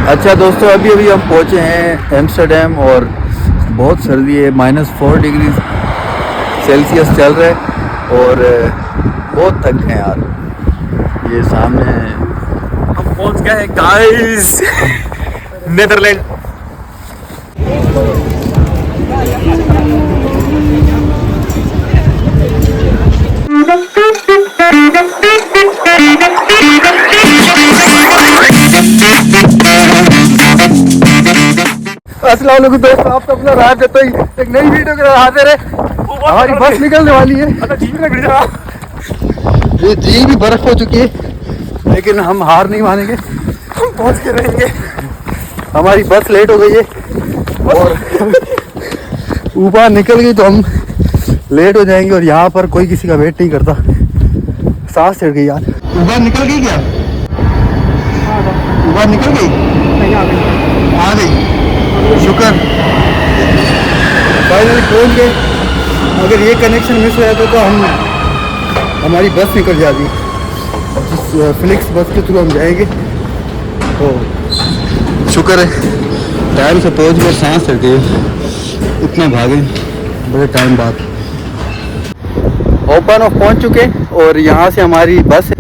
अच्छा दोस्तों, अभी अभी हम पहुँचे हैं एम्स्टर्डम और बहुत सर्दी है, -4 डिग्री सेल्सियस चल रहा है और बहुत थक गए यार। ये सामने हम पहुंच गए हैं गाइस नेदरलैंड। अस्सलाम वालेकुम दोस्तों, आप अपना रात देते ही एक नई वीडियो के हाजिर है। हमारी बस निकलने वाली है। ये झील भी बर्फ हो चुकी है, लेकिन हम हार नहीं मानेंगे, हम पहुंच के रहेंगे। हमारी बस लेट हो गई है और ऊपर निकल गई तो हम लेट हो जाएंगे और यहाँ पर कोई किसी का वेट नहीं करता। सांस चढ़ गई यार। ऊपर निकल गई क्या? ऊपर निकल गई, आ गई, शुक्र फाइनली पहुंच गए। अगर ये कनेक्शन मिस हो जाता तो हमारी बस निकल जाती। जिस फ्लिक्स बस के थ्रू हम जाएंगे तो शुक्र है टाइम से पहुंच गए। सांस चढ़ गई, इतना भागे बड़े टाइम बाद। ओपन ऑफ पहुंच चुके और यहाँ से हमारी बस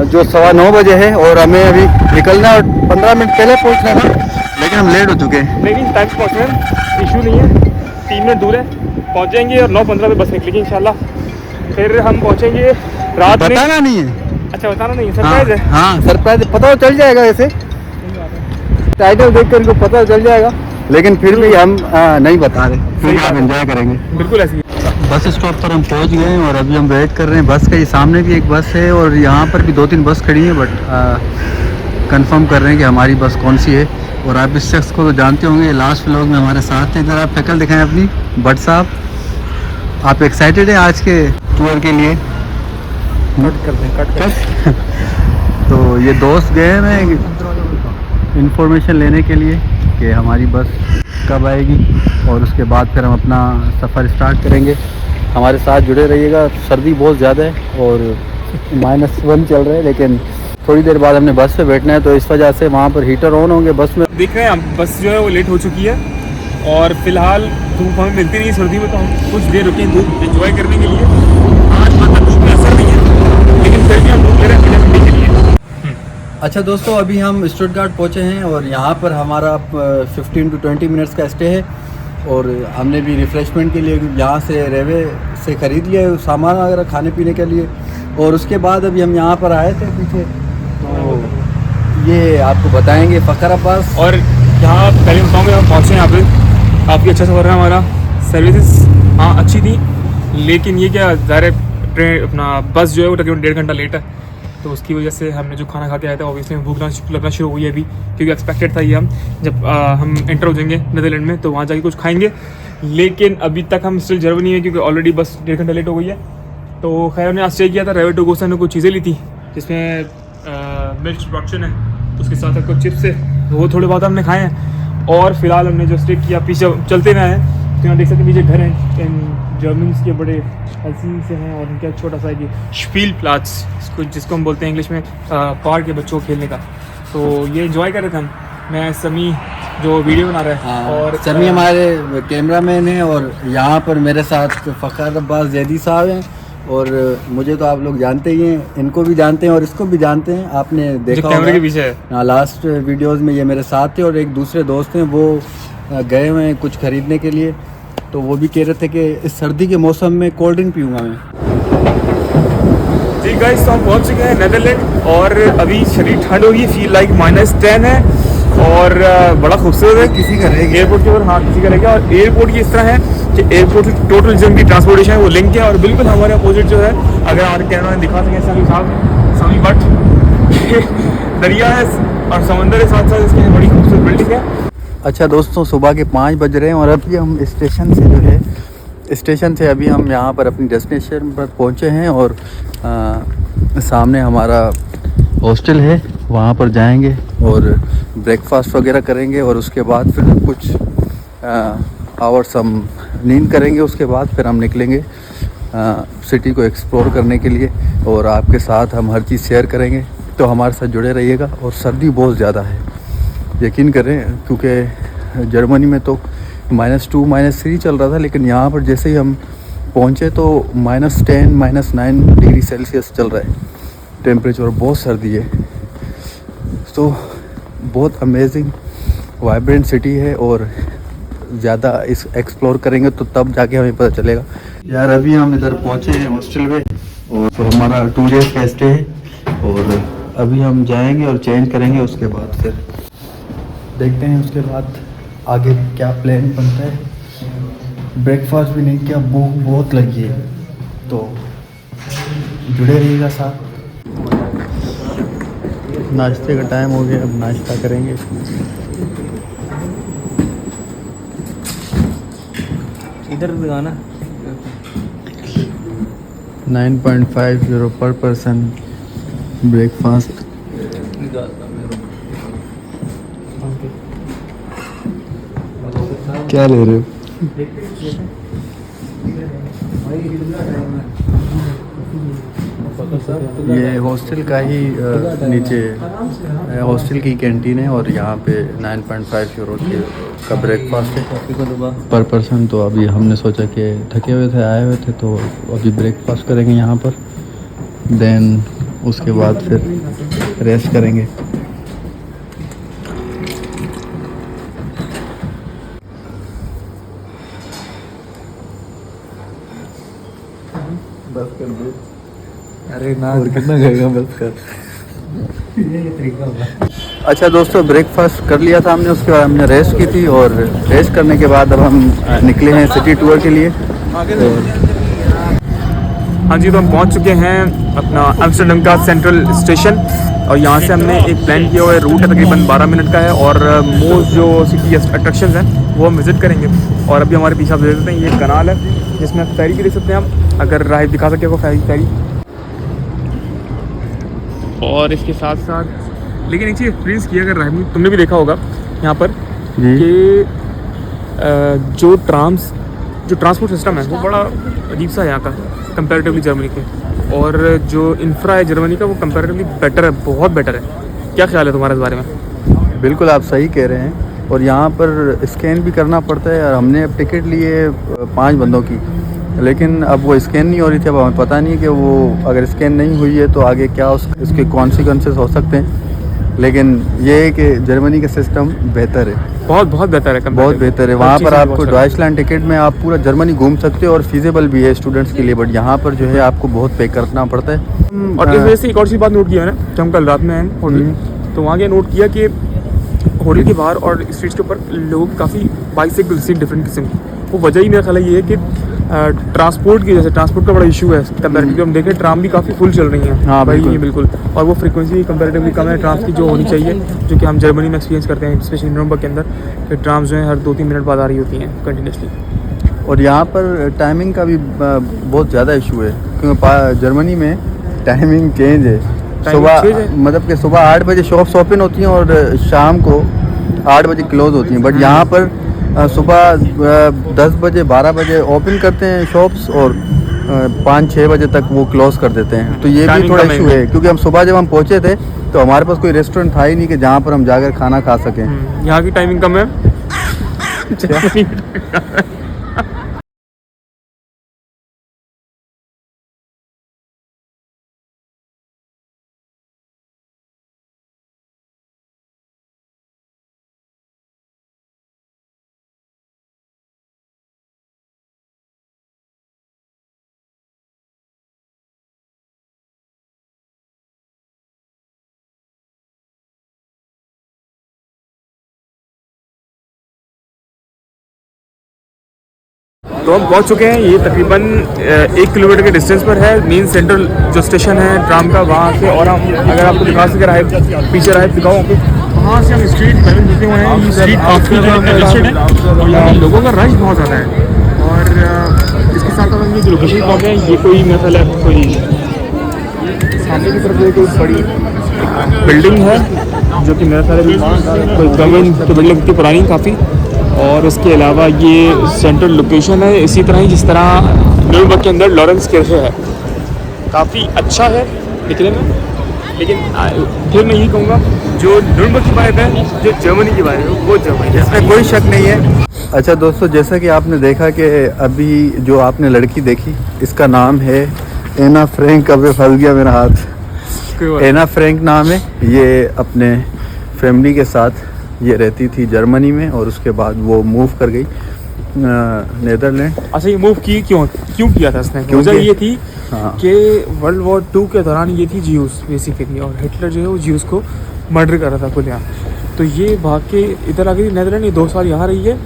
जो 9:15 बजे है और हमें अभी निकलना और 15 मिनट पहले पहुंचना था, लेकिन हम लेट हो चुके हैं। लेकिन टाइम से पहुँचना इशू नहीं है, 3 मिनट दूर है, पहुँच जाएंगे और 9:15 पे बस निकलेगी इंशाल्लाह। फिर हम पहुँचेंगे रात में। बताना नहीं है। अच्छा, बताना नहीं है, सरप्राइज है। हाँ सरप्राइज, पता चल जाएगा ऐसे टाइटल देख कर इनको पता चल जाएगा, लेकिन फिर भी हम नहीं बता रहे, फिर हम एंजॉय करेंगे। बिल्कुल ऐसी। बस स्टॉप पर हम पहुंच गए हैं और अभी हम वेट कर रहे हैं बस का। ये सामने भी एक बस है और यहाँ पर भी 2-3 बस खड़ी हैं, बट कंफर्म कर रहे हैं कि हमारी बस कौन सी है। और आप इस शख्स को तो जानते होंगे, लास्ट व्लॉग में हमारे साथ हैं। इधर आप शक्ल दिखाएं अपनी, भट्ट साहब। आप एक्साइटेड हैं आज के टूर के लिए? कट कर दें, कट कर। तो ये दोस्त गए हैं इंफॉर्मेशन लेने के लिए कि हमारी बस कब आएगी और उसके बाद फिर हम अपना सफ़र स्टार्ट करेंगे। हमारे साथ जुड़े रहिएगा। सर्दी बहुत ज़्यादा है और -1 चल रहा है, लेकिन थोड़ी देर बाद हमने बस पे बैठना है, तो इस वजह से वहाँ पर हीटर ऑन होंगे बस में। देख रहे हैं हम, बस जो है वो लेट हो चुकी है और फिलहाल धूप हमें मिलती नहीं है सर्दी में, तो हम कुछ देर रुके धूप एंजॉय करने के लिए। आज मतलब धूप में असर नहीं है, लेकिन फिर भी हम धूप ले रहे हैं पीने के लिए। अच्छा दोस्तों, अभी हम स्टुटगार्ट पहुँचे हैं और यहाँ पर हमारा 15 to 20 मिनट्स का स्टे है और हमने भी रिफ़्रेशमेंट के लिए यहाँ से रेलवे से ख़रीद लिया है सामान वगैरह खाने पीने के लिए। और उसके बाद अभी हम यहाँ पर आए थे पीछे, तो ये आपको बताएंगे फ़खर अब्बास। और यहाँ पहले बताऊँगा, हम पहुँचे यहाँ पे, काफ़ी अच्छा सफ़र रहा हमारा। सर्विसेज हाँ अच्छी थी, लेकिन ये क्या ज़ाहिर ट्रेन अपना बस जो है वो तकरीबन 1.5 घंटा लेट है, तो उसकी वजह से हमने जो खाना खा के आया था ऑब्वियसली भूख लगना शुरू हुई है अभी, क्योंकि एक्सपेक्टेड था ये हम जब हम एंटर हो जाएंगे नेदरलैंड में तो वहाँ जाके कुछ खाएंगे। लेकिन अभी तक हम स्टिल जर्मनी में, क्योंकि ऑलरेडी बस 1.5 घंटा लेट हो गई है। तो खैर हमने आज स्टे किया था रेवे टू गो से, हमने कुछ चीज़ें ली थी जिसमें मिल्क प्रोडक्शन है, उसके साथ कुछ चिप्स है, वो थोड़े बहुत हमने खाए हैं। और फिलहाल हमने जो स्टे किया, पीछे चलते हुए आए, तो यहाँ देख सकते हैं पीछे घर हैं इन जर्मनीज के, बड़े हसीन से हैं। और इनका छोटा सा ये स्पीलप्लाट्स जिसको हम बोलते हैं इंग्लिश में, पार्क के बच्चों को खेलने का। तो ये एंजॉय कर रहे थे हम, मैं समी जो वीडियो बना रहा है। हाँ, और समी हमारे कैमरामैन हैं और यहाँ पर मेरे साथ फ़खर अब्बास जैदी साहब हैं। और मुझे तो आप लोग जानते ही हैं, इनको भी जानते हैं और इसको भी जानते हैं, आपने देखा कैमरे के पीछे है। लास्ट वीडियोज़ में ये मेरे साथ थे। और एक दूसरे दोस्त हैं, वो गए हुए हैं कुछ ख़रीदने के लिए, तो वो भी कह रहे थे कि इस सर्दी के मौसम में कोल्ड ड्रिंक पीऊँगा मैं। जी गाइस, तो हम पहुंच चुके हैं नेदरलैंड और अभी शरीर ठंड होगी, फील लाइक -10 है और बड़ा खूबसूरत है। किसी का रहेगा एयरपोर्ट के ऊपर, हाँ किसी का रहेगा। और एयरपोर्ट की इस तरह है कि एयरपोर्ट से टोटल जितनी ट्रांसपोर्टेशन है वो लिंक है। और बिल्कुल हमारे अपोजिट जो है, अगर हमारे कैमरा में दिखा सकें समी साहब, समी भट्ट, दरिया है और समंदर के साथ साथ इसकी बड़ी खूबसूरत बिल्डिंग है। अच्छा दोस्तों, सुबह के 5 बज रहे हैं और अभी हम स्टेशन से अभी हम यहाँ पर अपनी डेस्टिनेशन पर पहुँचे हैं और सामने हमारा हॉस्टल है, वहाँ पर जाएंगे और ब्रेकफास्ट वगैरह करेंगे और उसके बाद फिर कुछ आवर्स हम नींद करेंगे। उसके बाद फिर हम निकलेंगे सिटी को एक्सप्लोर करने के लिए और आपके साथ हम हर चीज़ शेयर करेंगे, तो हमारे साथ जुड़े रहिएगा। और सर्दी बहुत ज़्यादा है यकीन करें, क्योंकि जर्मनी में तो -2 -3 चल रहा था, लेकिन यहाँ पर जैसे ही हम पहुँचे तो -10 -9 डिग्री सेल्सियस चल रहा है टेम्परेचर। बहुत सर्दी है। तो बहुत अमेजिंग वाइब्रेंट सिटी है, और ज़्यादा इस एक्सप्लोर करेंगे तो तब जाके हमें पता चलेगा। यार अभी हम इधर पहुँचे हैं हॉस्टल में, और तो हमारा 2 डेज़ का स्टे है, और अभी हम जाएंगे और चेंज करेंगे। उसके बाद फिर देखते हैं उसके बाद आगे क्या प्लान बनता है। ब्रेकफास्ट भी नहीं किया, भूख बहुत लगी है, तो जुड़े रहिएगा साथ। नाश्ते का टाइम हो गया, अब नाश्ता करेंगे। इधर दिखाना 9.5 यूरो पर पर्सन ब्रेकफास्ट। क्या ले रहे हो? ये हॉस्टल का ही नीचे हॉस्टल की कैंटीन है, और यहाँ पे 9.5 यूरो का ब्रेकफास्ट है पर पर्सन। तो अभी हमने सोचा कि थके हुए थे, आए हुए थे, तो अभी ब्रेकफास्ट करेंगे यहाँ पर, देन उसके बाद फिर रेस्ट करेंगे। बस कर दे। अरे ना, और कितना खाएगा, बस कर। अच्छा दोस्तों, ब्रेकफास्ट कर लिया था हमने, उसके बाद हमने रेस्ट की थी, और रेस्ट करने के बाद अब हम निकले हैं सिटी टूर के लिए। हाँ जी, तो हम पहुंच चुके हैं अपना एम्स्टर्डम का सेंट्रल स्टेशन, और यहाँ से हमने एक प्लान किया हुआ है। रूट है तकरीबन 12 मिनट का है, और मोस्ट जो सिटी अट्रैक्शंस हैं वो हम विज़िट करेंगे। और अभी हमारे पीछे आप देख सकते हैं, ये कनाल है जिसमें आप फेरी भी देख सकते हैं हम, अगर राइड दिखा सके वो फेरी। और इसके साथ साथ लेकिन एक चीज़ एक्सपीरियंस किया, अगर राइड तुमने भी देखा होगा यहाँ पर कि जो ट्रांसपोर्ट सिस्टम है वो बड़ा अजीब सा है यहाँ का कंपैरेटिवली जर्मनी के, और जो इंफ्रा है जर्मनी का वो कंपैरेटिवली बेटर है, बहुत बेटर है। क्या ख्याल है तुम्हारा इस बारे में? बिल्कुल आप सही कह रहे हैं, और यहाँ पर स्कैन भी करना पड़ता है। और हमने अब टिकट लिए 5 बंदों की, लेकिन अब वो स्कैन नहीं हो रही थी। अब हमें पता नहीं कि वो अगर स्कैन नहीं हुई है तो आगे क्या उसके कॉन्सिक्वेंसेस हो सकते हैं। लेकिन ये है कि जर्मनी का सिस्टम बेहतर है, बहुत बेहतर है, बहुत बेहतर है। वहाँ पर आपको डॉइचलैंड टिकट में आप पूरा जर्मनी घूम सकते हो, और फीजेबल भी है स्टूडेंट्स के लिए। बट यहाँ पर जो है आपको बहुत पे करना पड़ता है। और इस वजह से एक और सी बात नोट किया मैंने, जब हम कल रात में आए होटल, तो वहाँ क्या नोट किया कि होटल के बाहर और स्ट्रीट्स के ऊपर लोग काफ़ी बाइसाइकिल से डिफरेंट किस्म की, वो वजह ही मेरा ख्याल ये है कि ट्रांसपोर्ट की वजह से, ट्रांसपोर्ट का बड़ा इशू है कंपैरेटिवली। हम देखें ट्राम भी काफ़ी फुल चल रही हैं। हाँ भाई, बिल्कुल। और वो फ्रीक्वेंसी कंपैरेटिवली कम है ट्राम्स की जो होनी चाहिए, जो कि हम जर्मनी में एक्सपीरियंस करते हैं, स्पेशली नवंबर के अंदर, कि ट्राम्स जो है हर 2-3 मिनट बाद आ रही होती हैं कंटिन्यूसली। और यहाँ पर टाइमिंग का भी बहुत ज़्यादा इशू है, क्योंकि जर्मनी में टाइमिंग चेंज है। सुबह मतलब कि सुबह 8 बजे शॉप्स ओपन होती हैं और शाम को 8 बजे क्लोज होती हैं। बट यहाँ पर सुबह 10 बजे 12 बजे ओपन करते हैं शॉप्स, और 5-6 बजे तक वो क्लोज कर देते हैं। तो ये भी थोड़ा इशू है, क्योंकि हम सुबह जब हम पहुँचे थे तो हमारे पास कोई रेस्टोरेंट था ही नहीं कि जहाँ पर हम जाकर खाना खा सकें। यहाँ की टाइमिंग कम है। तो हम पहुंच चुके हैं, ये तकरीबन 1 किलोमीटर के डिस्टेंस पर है मेन सेंट्रल जो स्टेशन है ट्राम का, वहाँ से। और हम अगर आपको दिखा सके राइट, पीछे राइट दिखाओ आपको, वहाँ से हम स्ट्रीट पहले रुके हुए हैं। ये स्ट्रीट काफ़ी कंजेस्टेड है और यहाँ लोगों का रश बहुत ज़्यादा है। और इसके साथ हम ये जो लोकेशन पहुँच गए हैं, ये कोई मेरा ख्याल है कोई सामने की तरफ कोई बड़ी बिल्डिंग है, जो कि मेरा ख्याल है कोई गवर्नमेंट की बिल्डिंग की पुरानी काफ़ी। और उसके अलावा ये सेंट्रल लोकेशन है, इसी तरह ही जिस तरह न्यूयॉर्क के अंदर लॉरेंस कैफे है, काफ़ी अच्छा है दिखने में। लेकिन फिर मैं यही कहूँगा जो नुरनबर्ग की बात है, जो जर्मनी की बात है, वो जर्मनी है, इसमें कोई शक नहीं है। अच्छा दोस्तों, जैसा कि आपने देखा कि अभी जो आपने लड़की देखी, इसका नाम है एना फ्रैंक। अबे फंस गया मेरा हाथ। एना फ्रैंक नाम है। ये अपने फैमिली के साथ ये रहती थी जर्मनी में, और उसके बाद वो मूव कर गई नीदरलैंड। अच्छा, ये मूव की क्यों किया था उसने? वजह ये थी कि वर्ल्ड वॉर 2 के दौरान ये थी ज्यूस बेसिकली, और हिटलर जो है वो ज्यूस को मर्डर कर रहा था खुद यहाँ। तो ये भाग के इधर आ गई नीदरलैंड। ये 2 साल यहाँ रही है,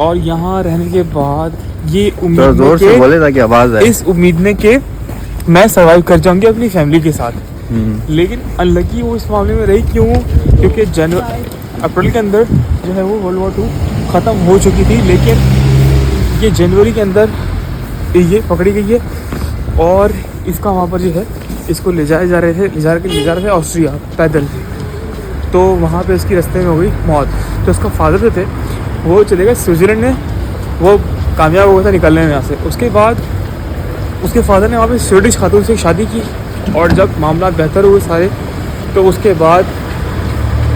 और यहाँ रहने के बाद ये उम्मीद जोर से बोले ताकि आवाज आए। इस उम्मीद में कि मैं सर्वाइव कर जाऊंगी अपनी फैमिली के साथ। लेकिन अनलकी वो इस मामले में रही। क्यों? क्योंकि अप्रैल के अंदर जो है वो वर्ल्ड वॉर 2 ख़त्म हो चुकी थी, लेकिन ये जनवरी के अंदर ये पकड़ी गई है, और इसका वहाँ पर जो है इसको ले जा रहे थे ऑस्ट्रिया पैदल। तो वहाँ पे इसकी रास्ते में हो गई मौत। तो उसका फादर जो थे वो चले गए स्विट्ज़रलैंड में, वो कामयाब हो गया था निकलने में यहाँ से। उसके बाद उसके फादर ने वहाँ पे स्वीडिश खातून से शादी की, और जब मामला बेहतर हुए सारे, तो उसके बाद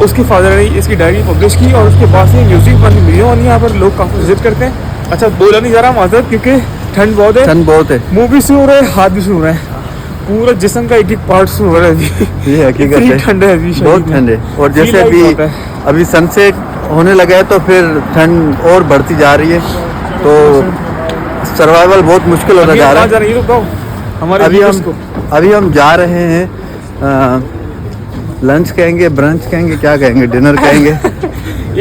उसके फादर ने इसकी डायरी पब्लिश की, और उसके बाद से म्यूज़िक वीडियो बनी। यहाँ पर लोग काफ़ी विजिट करते हैं। अच्छा, बोला नहीं जा रहा माजरत, क्योंकि ठंड बहुत है, मुँह भी सूख रहे हैं, हाथ भी सूख रहे हैं, पूरा जिस्म का एक पार्ट सूख रहा है। ये हकीकत है, ठंड है, बहुत ठंड है। और जैसे अभी सनसेट होने लगा है, तो फिर ठंड और बढ़ती जा रही है, तो सर्वाइवल बहुत मुश्किल होता जा रहा है। अभी हम जा रहे हैं, लंच कहेंगे, ब्रंच कहेंगे, क्या कहेंगे, डिनर कहेंगे।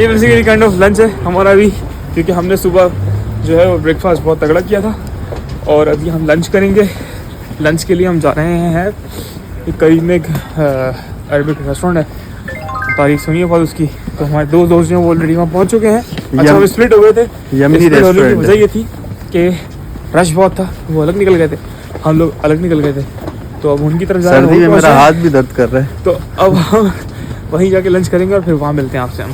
ये बेसिकली काइंड ऑफ लंच है हमारा भी, क्योंकि हमने सुबह जो है वो ब्रेकफास्ट बहुत तगड़ा किया था, और अभी हम लंच करेंगे। लंच के लिए हम जा रहे हैं एक करीब में एक अरबिक रेस्टोरेंट है, तारीफ सुनिए बहुत उसकी। तो हमारे 2 दोस्त जो ऑलरेडी वहाँ पहुँच चुके हैं। अच्छा, वो स्प्लिट हो गए थे। स्प्लिट होने की वजह ये थी कि रश बहुत था, वो अलग निकल गए थे, हम लोग अलग निकल गए थे। तो अब उनकी तरफ जा रहे हैं। सर्दी में मेरा हाथ भी दर्द कर रहा है। तो अब हम वहीं जाके लंच करेंगे, और फिर वहाँ मिलते हैं आपसे हम।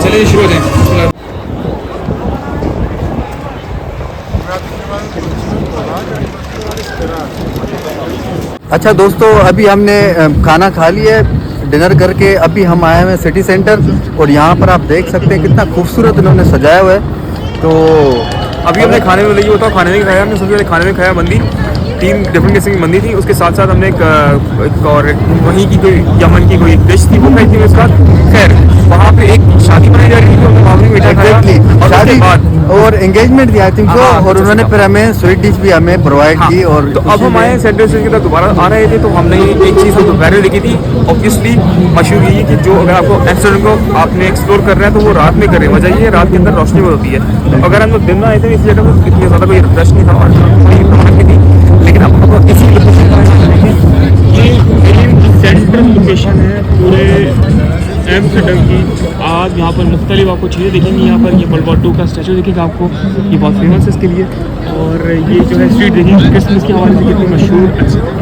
चलिए शुरू होते हैं। अच्छा दोस्तों, अभी हमने खाना खा लिया है, डिनर करके अभी हम आए हुए हैं सिटी सेंटर, और यहाँ पर आप देख सकते हैं कितना खूबसूरत इन्होंने सजाया हुआ है। तो अभी हमने खाने में लगी होता, खाने में खाया हमने। सबसे पहले खाने में खाया मंदी, 3 डिफरेंट किस्म की मंदी थी। उसके साथ साथ हमने एक और वहीं की कोई यमन की कोई डिश थी, वो खाई थी। उसके बाद खैर वहाँ पे एक शादी बनाई जा रही थी, तो वहाँ भी मीठा खाया। और उसके बाद और एंगेजमेंट थी आई थिंक सो, और उन्होंने फिर हमें स्वीट डिश भी हमें प्रोवाइड की। और तो अब हम आए सेंटर से दोबारा आ रहे थे, तो हमने एक चीज़ हम दोपहर में देखी थी। ऑब्वियसली मशहूर ये कि जो अगर आपको एम्स्टर्डम को आपने एक्सप्लोर कर रहे हैं, तो वो रात में करें। वजह ये रात के अंदर रोशनी बहुत होती है। तो अगर हम लोग दिन में आए थे इस जगह में इतनी ज़्यादा कोई रश नहीं था, और थी, लेकिन अब हमको इसी लोकेशन पर ये सेंट्रल लोकेशन है पूरे एम्स्टर्डम की। आज यहाँ पर मुख्तलिफ आपको चीज़ें दिखेंगी। यहाँ पर ये वर्ल्ड वॉर 2 का स्टैचू दिखेगा आपको, ये बहुत फेमस है इसके लिए। और ये जो है स्ट्रीट देखिए क्रिसमस के हवाले से कितनी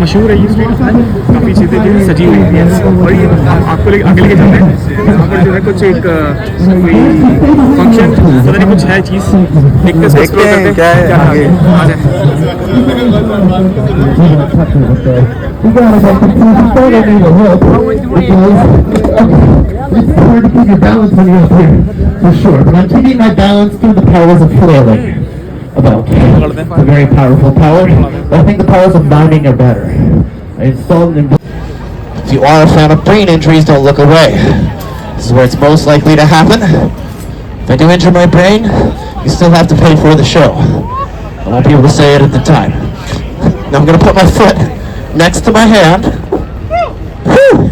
मशहूर है ये स्ट्रीट। काफ़ी चीज़ें जो है सजी हुई है, और ये आपको आगे लेके जाते हैं। यहाँ पर जो है कुछ एक कोई फंक्शन पता नहीं कुछ है चीज़, देखते हैं क्या है आगे। आ जाए। It's hard to keep your balance when you're up here, for sure. But I'm keeping my balance through the powers of flailing. It's a very powerful power. But I think the powers of bounding are better. I installed an. If you are a fan of brain injuries, don't look away. This is where it's most likely to happen. If I do injure my brain, you still have to pay for the show. I won't be able to say it at the time. Now I'm going to put my foot next to my hand. Whew.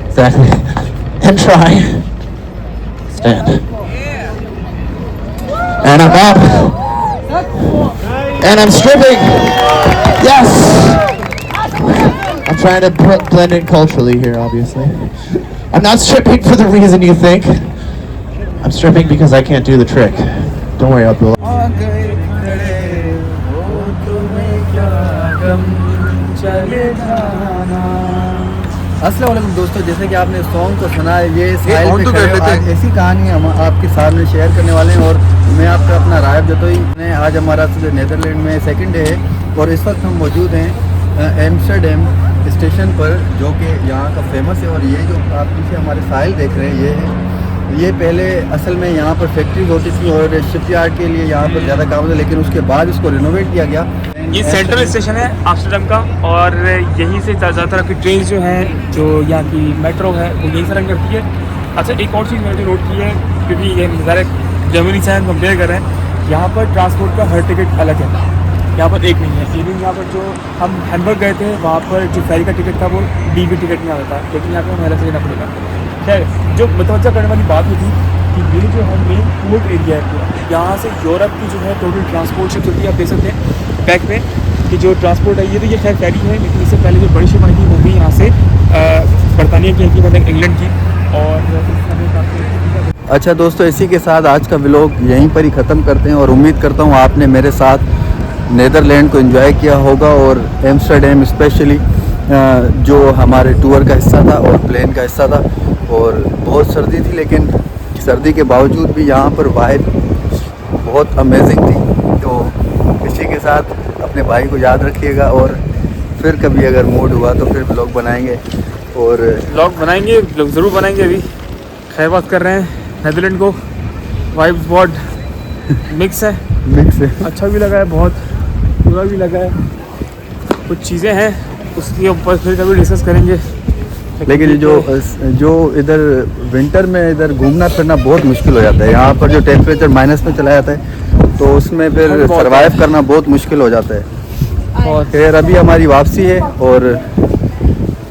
Exactly. And try. Stand. And I'm up. And I'm stripping. Yes! I'm trying to blend in culturally here, obviously. I'm not stripping for the reason you think. I'm stripping because I can't do the trick. Don't worry, Abdullah. चले जाना। अस्सलाम वालेकुम दोस्तों, जैसे कि आपने song को सुना है, ये साहिल ऑन पे तो कर खड़े लेते हैं। आज ऐसी कहानी हम आपके सामने शेयर करने वाले हैं और मैं आपका अपना रायब जतोई ने आज हमारा जो नेदरलैंड में सेकंड डे है और इस वक्त हम मौजूद हैं एम्स्टरडम स्टेशन पर, जो कि यहाँ का फेमस है। और ये जो आप पीछे हमारे साहिल देख रहे हैं, ये पहले असल में यहाँ पर फैक्ट्रीज होती थी और शिपयार्ड के लिए यहाँ पर ज़्यादा काम होता, लेकिन उसके बाद इसको रिनोवेट किया गया। ये सेंट्रल स्टेशन है एम्स्टर्डम का और यहीं से ज़्यादातर आपकी ट्रेन जो हैं, जो यहाँ की मेट्रो है, वो यहीं से रन करती है। अच्छा, एक और चीज़ मैंने जो नोट की है, क्योंकि ये नज़ारे जर्मनी से हम कंपेयर कर रहे हैं, यहाँ पर ट्रांसपोर्ट का हर टिकट अलग है, यहाँ पर एक नहीं है। इवन यहाँ पर जो हम हैम्बर्ग गए थे, वहाँ पर जो फेरी का टिकट था वो DB टिकट में आता था, लेकिन यहाँ पर हमें अलग से लेना पड़ेगा। खैर, जो मुतवज्जा करने वाली बात हुई थी कि ये जो है मेन पोर्ट एरिया है पूरा, यहाँ से यूरोप की जो है टोटल ट्रांसपोर्ट शिप होती है। आप देख सकते हैं बैक में कि जो ट्रांसपोर्ट है, ये तो ये खैर फेरी है, लेकिन इससे पहले जो बड़ी शिप आई थी वो भी यहाँ से बरतानिया की आई थी, मतलब इंग्लैंड की। और अच्छा दोस्तों, इसी के साथ आज का व्लॉग यहीं पर ही ख़त्म करते हैं और उम्मीद करता हूँ आपने मेरे साथ नेदरलैंड को एंजॉय किया होगा और एम्स्टरडम स्पेशली जो हमारे टूर का हिस्सा था और प्लेन का हिस्सा था। और बहुत सर्दी थी, लेकिन सर्दी के बावजूद भी यहाँ पर वाइब बहुत अमेजिंग थी। तो इसी के साथ अपने भाई को याद रखिएगा और फिर कभी अगर मूड हुआ तो फिर व्लॉग बनाएंगे और व्लॉग बनाएंगे, व्लॉग ज़रूर बनाएंगे। अभी खैर बात कर रहे हैं नेदरलैंड को, वाइब्स बहुत मिक्स है, अच्छा भी लगा है, बहुत बुरा भी लगा है। कुछ चीज़ें हैं उसके ऊपर फिर कभी डिस्कस करेंगे। लेकिन जो इधर विंटर में इधर घूमना फिरना बहुत मुश्किल हो जाता है। यहाँ पर जो टेम्परेचर माइनस में चला जाता है तो उसमें फिर सरवाइव करना बहुत मुश्किल हो जाता है। खैर, अभी हमारी वापसी है और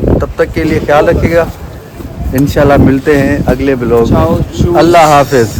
तब तक के लिए ख्याल रखिएगा। इंशाल्लाह मिलते हैं अगले ब्लॉग में। अल्लाह हाफिज़।